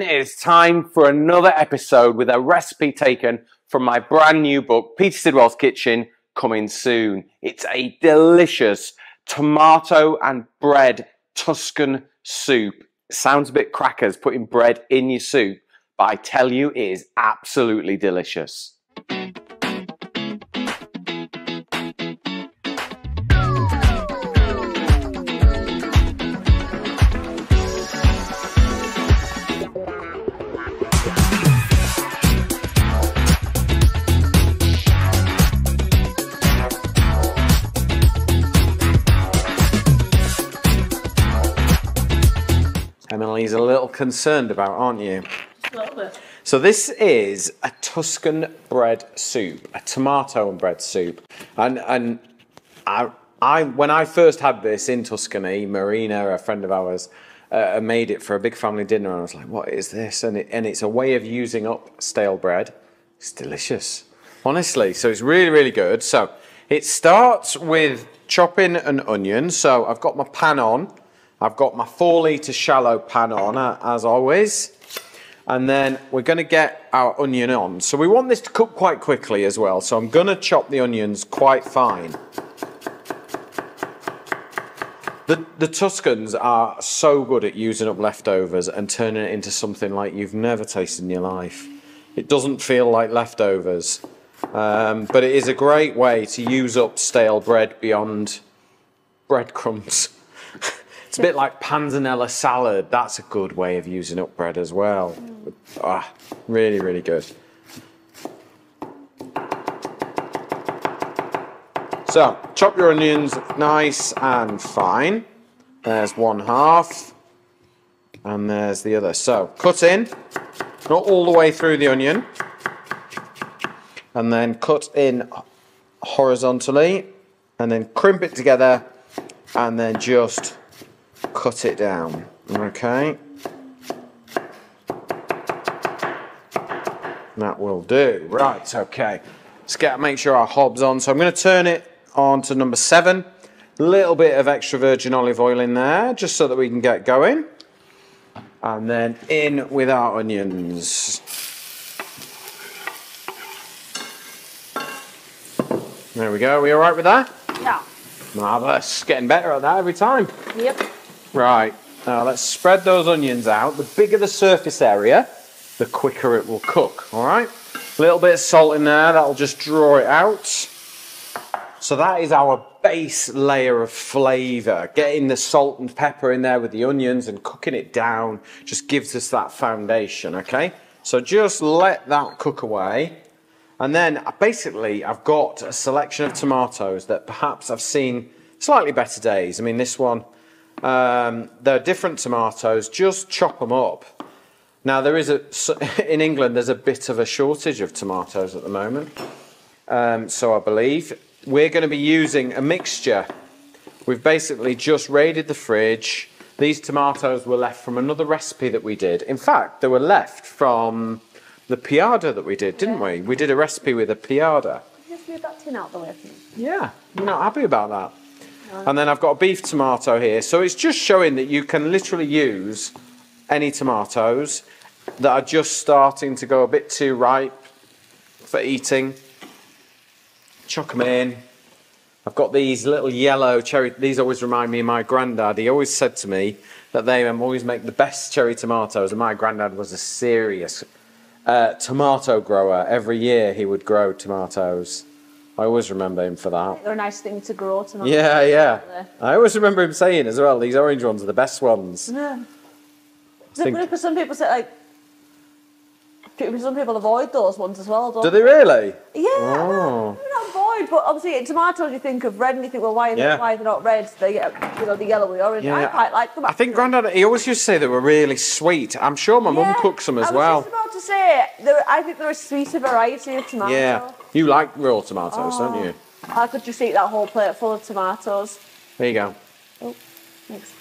It's time for another episode with a recipe taken from my brand new book, Peter Sidwell's Kitchen, coming soon. It's a delicious tomato and bread Tuscan soup. It sounds a bit crackers putting bread in your soup, but I tell you, it is absolutely delicious. Emily's a little concerned about, aren't you? A little bit. So this is a Tuscan bread soup, a tomato and bread soup. And I when I first had this in Tuscany, Marina, a friend of ours, made it for a big family dinner, and I was like, what is this? And it's a way of using up stale bread. It's delicious, honestly. So it's really, really good. So it starts with chopping an onion. So I've got my pan on. I've got my 4-litre shallow pan on, as always. And then we're going to get our onion on. So we want this to cook quite quickly as well. So I'm going to chop the onions quite fine. The Tuscans are so good at using up leftovers and turning it into something like you've never tasted in your life. It doesn't feel like leftovers. But it is a great way to use up stale bread beyond breadcrumbs. It's a bit like panzanella salad. That's a good way of using up bread as well. Really, really good. So, chop your onions nice and fine. There's one half. And there's the other. So, cut in. Not all the way through the onion. And then cut in horizontally. And then crimp it together. And then just cut it down, okay? That will do. Right, okay. Let's make sure our hob's on. So I'm going to turn it on to number 7. A little bit of extra virgin olive oil in there, just so that we can get going. And then in with our onions. There we go. Are we all right with that? Yeah. Marvellous. Getting better at that every time. Yep. Right, now let's spread those onions out. The bigger the surface area, the quicker it will cook, all right? A little bit of salt in there, that'll just draw it out. So that is our base layer of flavour. Getting the salt and pepper in there with the onions and cooking it down just gives us that foundation, okay? So just let that cook away. And then basically I've got a selection of tomatoes that perhaps I've seen slightly better days. I mean, this one, they're different tomatoes, just chop them up. Now there is in England there's a bit of a shortage of tomatoes at the moment, so I believe we're going to be using a mixture. We've basically just raided the fridge. These tomatoes were left from another recipe that we did. In fact, they were left from the piada that we did, didn't we? We did a recipe with a piada. Just move that tin out the way for me. Yeah, you're not happy about that. And then I've got a beef tomato here. So it's just showing that you can literally use any tomatoes that are just starting to go a bit too ripe for eating. Chuck them in. I've got these little yellow cherry. These always remind me of my granddad. He always said to me that they always make the best cherry tomatoes. And my granddad was a serious tomato grower. Every year he would grow tomatoes. I always remember him for that. They're a nice thing to grow tomatoes. Yeah, yeah. I always remember him saying as well, these orange ones are the best ones. Yeah. Because some people say, like, some people avoid those ones as well, don't they? Do they really? Yeah. Oh. Maybe not avoid, but obviously tomatoes you think of red and you think, well, why are they not red? They get, the yellowy orange. Yeah. I quite like them. I think Grandad, he always used to say they were really sweet. I'm sure my mum cooks them as well. I was just about to say, I think they're a sweeter variety of tomato. Yeah. You like raw tomatoes, don't you? I could just eat that whole plate full of tomatoes. There you go. Oh, thanks.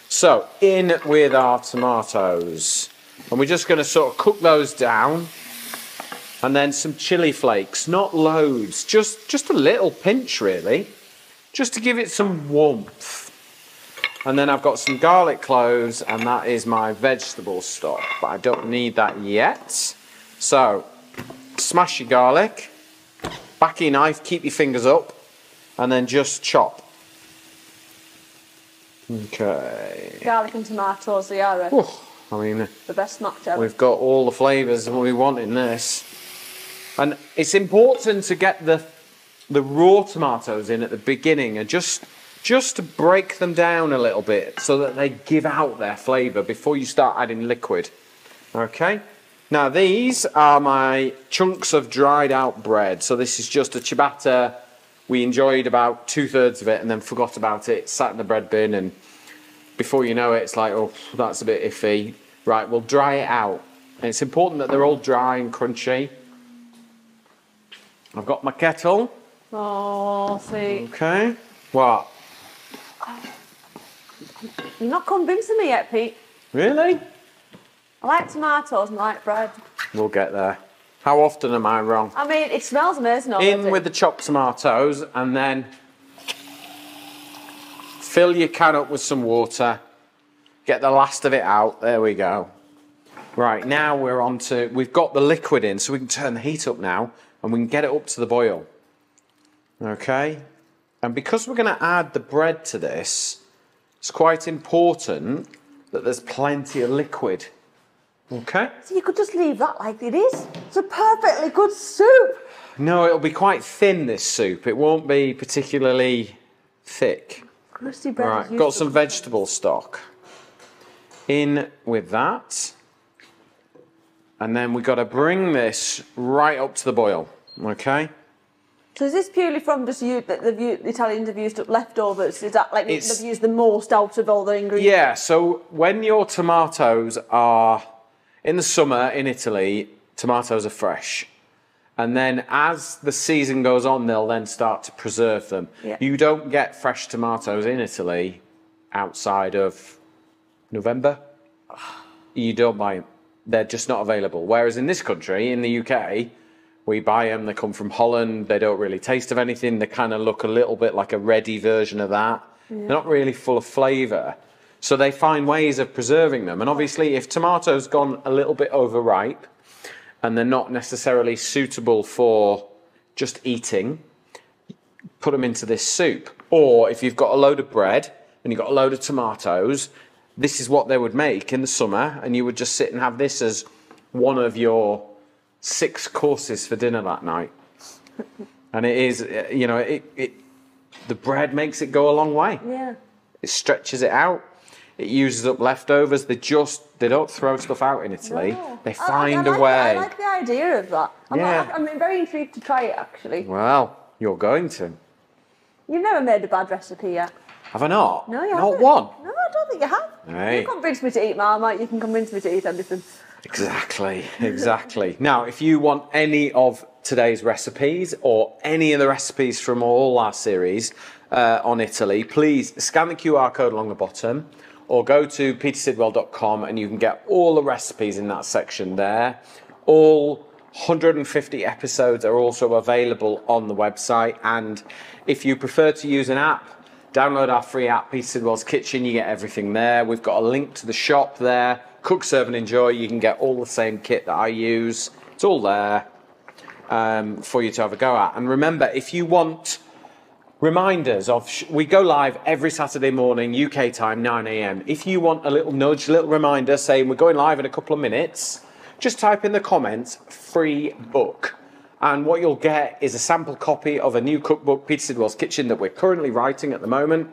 So, in with our tomatoes. And we're just going to sort of cook those down. And then some chili flakes, not loads, just a little pinch really, just to give it some warmth. And then I've got some garlic cloves, and that is my vegetable stock, but I don't need that yet. So, smash your garlic, back your knife, keep your fingers up, and then just chop. Okay. Garlic and tomatoes, yeah. I mean, the best smack ever. We've got all the flavours we want in this. And it's important to get the raw tomatoes in at the beginning, and just to break them down a little bit so that they give out their flavour before you start adding liquid. Okay? Now these are my chunks of dried out bread. So this is just a ciabatta. We enjoyed about 2/3 of it and then forgot about it, sat in the bread bin, and before you know it, it's like, oh, that's a bit iffy. Right, we'll dry it out. And it's important that they're all dry and crunchy. I've got my kettle. Oh, see. Okay. What? You're not convincing me yet, Pete. Really? I like tomatoes and I like bread. We'll get there. How often am I wrong? I mean, it smells amazing already. In with the chopped tomatoes, and then fill your can up with some water. Get the last of it out. There we go. Right, now we've got the liquid in, so we can turn the heat up now, and we can get it up to the boil. Okay? And because we're going to add the bread to this, it's quite important that there's plenty of liquid. Okay? So you could just leave that like it is. It's a perfectly good soup. No, it'll be quite thin, this soup. It won't be particularly thick. Crusty bread. Right, got some vegetable stock. In with that. And then we've got to bring this right up to the boil. Okay? So is this purely from just the Italians have used up leftovers? Is that like they've used the most out of all the ingredients? Yeah, so when your tomatoes are... In the summer in Italy, tomatoes are fresh. And then as the season goes on, they'll then start to preserve them. Yeah. You don't get fresh tomatoes in Italy outside of November. You don't buy them. They're just not available. Whereas in this country, in the UK, we buy them. They come from Holland. They don't really taste of anything. They kind of look a little bit like a ready version of that. Yeah. They're not really full of flavour. So they find ways of preserving them. And obviously, if tomatoes gone a little bit overripe and they're not necessarily suitable for just eating, put them into this soup. Or if you've got a load of bread and you've got a load of tomatoes, this is what they would make in the summer, and you would just sit and have this as one of your 6 courses for dinner that night. And it is, you know, the bread makes it go a long way. Yeah. It stretches it out. It uses up leftovers. They don't throw stuff out in Italy. No. They find a way. I like the idea of that. I'm very intrigued to try it, actually. Well, you're going to. You've never made a bad recipe yet. Have I not? No, you haven't. Not one? No, I don't think you have. Hey. You convinced me to eat Marmite, you can convince me to eat anything. Exactly, exactly. Now, if you want any of today's recipes or any of the recipes from all our series on Italy, please scan the QR code along the bottom, or go to petersidwell.com and you can get all the recipes in that section there. All 150 episodes are also available on the website, and if you prefer to use an app, download our free app, Peter Sidwell's Kitchen. You get everything there. We've got a link to the shop there. Cook, serve and enjoy. You can get all the same kit that I use. It's all there for you to have a go at. And remember, if you want reminders of... we go live every Saturday morning, UK time, 9 a.m. If you want a little nudge, a little reminder saying we're going live in a couple of minutes, just type in the comments, free book. And what you'll get is a sample copy of a new cookbook, Peter Sidwell's Kitchen, that we're currently writing at the moment.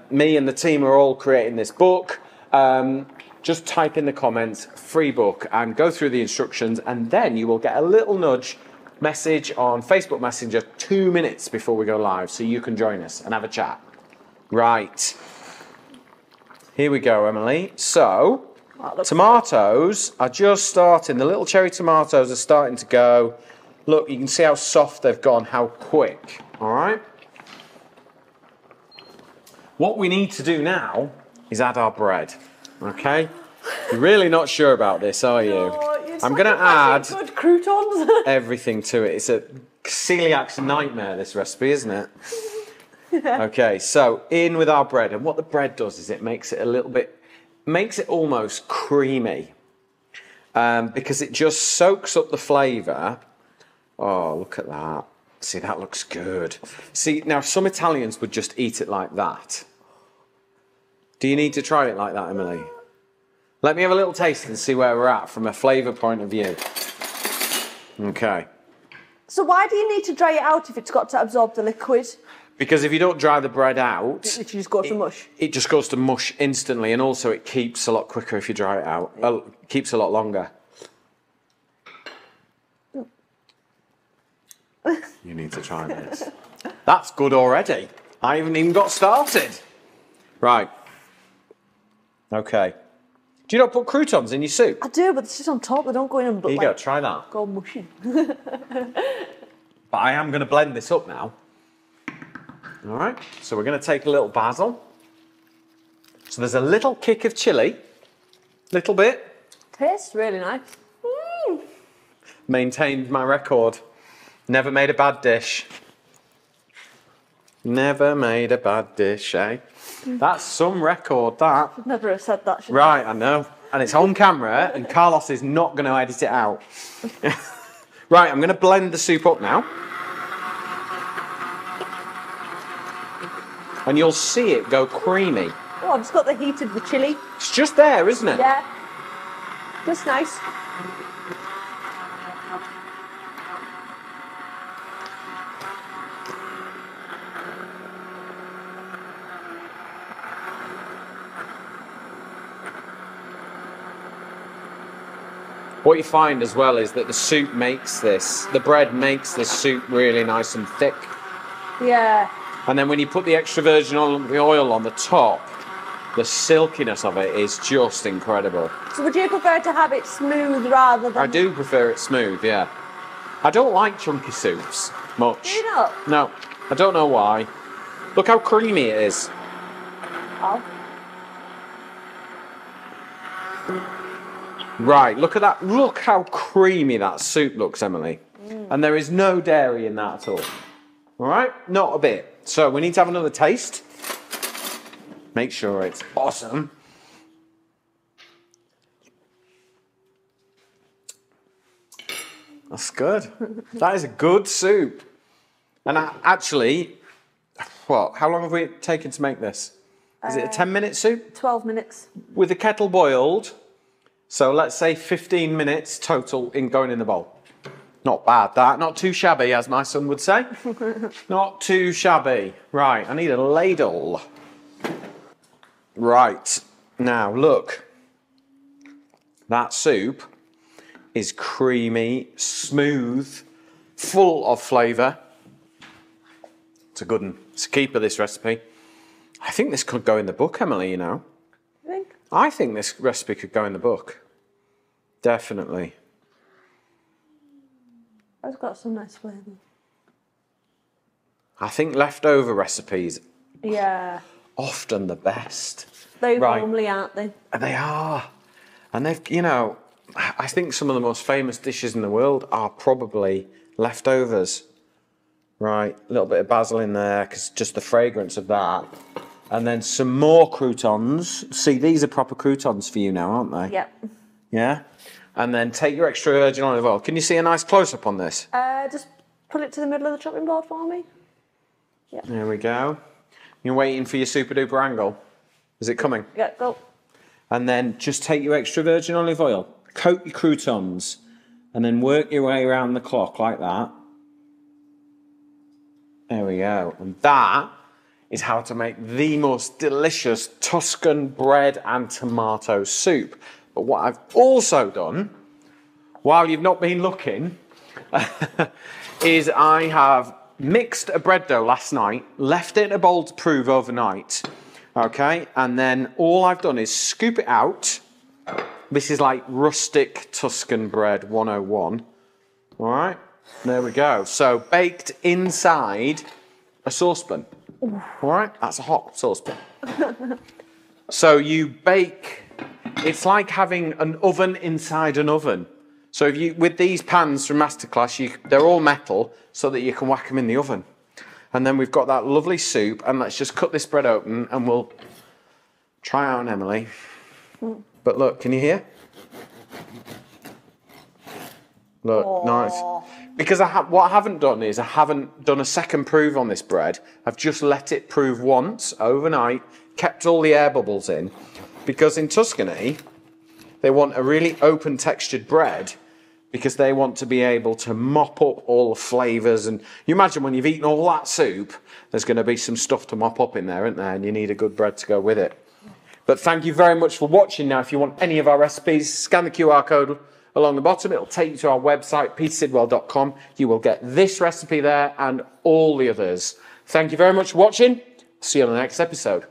Me and the team are all creating this book. Just type in the comments, free book, and go through the instructions, and then you will get a little nudge message on Facebook Messenger 2 minutes before we go live, so you can join us and have a chat. Right. Here we go, Emily. So, tomatoes are just starting. The little cherry tomatoes are starting to go. Look, you can see how soft they've gone, how quick. All right? What we need to do now is add our bread. Okay? You're really not sure about this, are you? No, I'm going to add good croutons. everything to it. It's a celiac's nightmare, this recipe, isn't it? Okay, so in with our bread. And what the bread does is it makes it a little bit, makes it almost creamy. Because it just soaks up the flavour. Oh, look at that. See, that looks good. See, now some Italians would just eat it like that. Do you need to try it like that, Emily? Let me have a little taste and see where we're at from a flavour point of view. Okay. So why do you need to dry it out if it's got to absorb the liquid? Because if you don't dry the bread out... It just goes to mush. It just goes to mush instantly, and also it keeps a lot quicker if you dry it out. It keeps a lot longer. You need to try this. That's good already. I haven't even got started. Right. Okay. Do you not put croutons in your soup? I do, but it's just on top. They don't go in and... Here you go, try that. Go mushy. But I am going to blend this up now. All right, so we're going to take a little basil. So there's a little kick of chilli. Little bit. Tastes really nice. Maintained my record. Never made a bad dish. Never made a bad dish, eh? That's some record, that. I'd never have said that, should Right, I know. And it's on camera, and Carlos is not going to edit it out. Right, I'm going to blend the soup up now. And you'll see it go creamy. Oh, I've just got the heat of the chilli. It's just there, isn't it? Yeah. Just nice. What you find as well is that the soup makes this, the bread makes this soup really nice and thick. Yeah. And then when you put the extra virgin oil on the top, the silkiness of it is just incredible. So would you prefer to have it smooth rather than... I do prefer it smooth, yeah. I don't like chunky soups much. Do you not? No, I don't know why. Look how creamy it is. Oh. Right, look at that. Look how creamy that soup looks, Emily. And there is no dairy in that at all. All right? Not a bit. So we need to have another taste. Make sure it's awesome. That's good. That is a good soup. And actually, what? How long have we taken to make this? Is it a 10-minute soup? 12 minutes. With the kettle boiled. So let's say 15 minutes total in going in the bowl. Not bad, that. Not too shabby, as my son would say. Not too shabby. Right, I need a ladle. Right, now look. That soup is creamy, smooth, full of flavour. It's a good one. It's a keeper, this recipe. I think this could go in the book, Emily, you know. You think? I think this recipe could go in the book. Definitely. It's got some nice flavour. I think leftover recipes Yeah. often the best. They're Right. homely, aren't they? They are. And they've, you know, I think some of the most famous dishes in the world are probably leftovers. Right, a little bit of basil in there, because just the fragrance of that. And then some more croutons. See, these are proper croutons for you now, aren't they? Yep. Yeah? And then take your extra virgin olive oil. Can you see a nice close-up on this? Just put it to the middle of the chopping board for me. Yep. There we go. You're waiting for your super-duper angle. Is it coming? Yeah, go. And then just take your extra virgin olive oil, coat your croutons, and then work your way around the clock like that. There we go. And that is how to make the most delicious Tuscan bread and tomato soup. But what I've also done, while you've not been looking, is I have mixed a bread dough last night, left it in a bowl to prove overnight. Okay, and then all I've done is scoop it out. This is like rustic Tuscan bread 101. All right, there we go. So baked inside a saucepan. All right, that's a hot saucepan. So you bake, it's like having an oven inside an oven. So if you, with these pans from Masterclass, they're all metal so that you can whack them in the oven. And then we've got that lovely soup, and let's just cut this bread open and we'll try it out on Emily. But look, can you hear? Look, nice. Because what I haven't done is I haven't done a second proof on this bread. I've just let it prove once overnight, kept all the air bubbles in. Because in Tuscany, they want a really open textured bread because they want to be able to mop up all the flavours. And you imagine when you've eaten all that soup, there's going to be some stuff to mop up in there, isn't there? And you need a good bread to go with it. But thank you very much for watching. Now, if you want any of our recipes, scan the QR code along the bottom. It'll take you to our website, petersidwell.com. You will get this recipe there and all the others. Thank you very much for watching. See you on the next episode.